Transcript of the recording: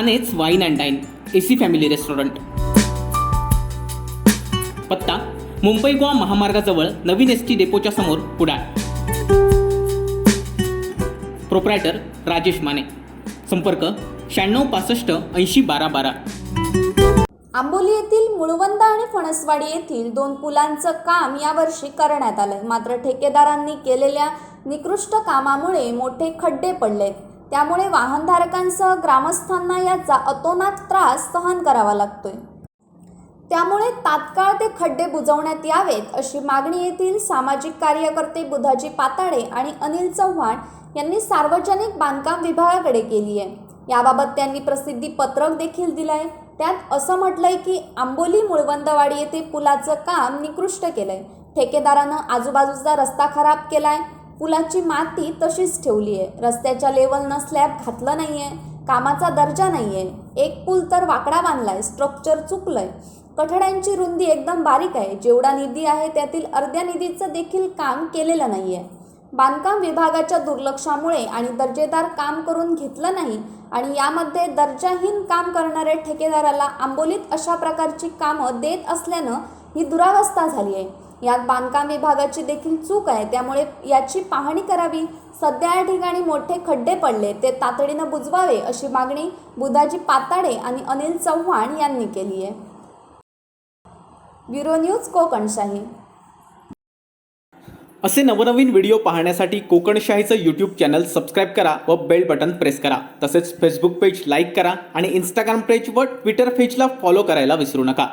मानेच wine and dine AC family restaurant. पत्ता मुंबई गोवा महामार्गाजवळ नवीन ST डेपोच्या समोर Kudal. Proprietor Rajesh Mane. संपर्क 9665801212. आंबोली येथील मुळवंद आणि फणसवाडी येथील 2 पुलांचं काम यावर्षी करण्यात आलंय. मात्र ठेकेदारांनी केलेल्या निकृष्ट कामामुळे मोठे खड्डे पडलेत. त्यामुळे वाहनधारकांसह ग्रामस्थांना याचा अतोनात त्रास सहन करावा लागतोय. त्यामुळे तात्काळ ते खड्डे बुजवण्यात यावेत अशी मागणी येथील सामाजिक कार्यकर्ते बुधाजी पाताडे आणि अनिल चव्हाण यांनी सार्वजनिक बांधकाम विभागाकडे केली आहे. याबाबत त्यांनी प्रसिद्धी पत्रक देखील दिलंय. त्यात असं म्हटलंय की आंबोली मुळवंदवाडी येथे पुलाचं काम निकृष्ट केलंय. ठेकेदारानं आजूबाजूचा रस्ता खराब केलाय. पुलाची माती तशीच ठेवली आहे. रस्त्याच्या लेवलनं स्लॅब घातलं नाहीये. कामाचा दर्जा नाहीये. एक पूल तर वाकडा बांधलाय. स्ट्रक्चर चुकलंय. कठड्यांची रुंदी एकदम बारीक आहे. जेवढा निधी आहे त्यातील अर्ध्या निधीचं देखील काम केलेलं नाहीये. बांधकाम विभागाच्या दुर्लक्षामुळे आणि दर्जेदार काम करून घेतलं नाही आणि यामध्ये दर्जाहीन काम करणाऱ्या ठेकेदाराला आंबोलीत अशा प्रकारची कामं देत असल्यानं ही दुरावस्था झाली आहे. यात बांधकाम विभागाची देखील चूक आहे. त्यामुळे याची पाहणी करावी. सध्या या ठिकाणी मोठे खड्डे पडले, ते तातडीनं बुजवावे अशी मागणी बुधाजी पाताडे आणि अनिल चव्हाण यांनी केली आहे. Bureau news Kokanshahi. असे नवनवीन व्हिडिओ पाहण्यासाठी कोकणशाहीचं यूट्यूब चॅनल सबस्क्राईब करा व बेल बटन प्रेस करा. तसेच फेसबुक पेज लाईक करा आणि इंस्टाग्राम पेज व ट्विटर पेजला फॉलो करायला विसरू नका.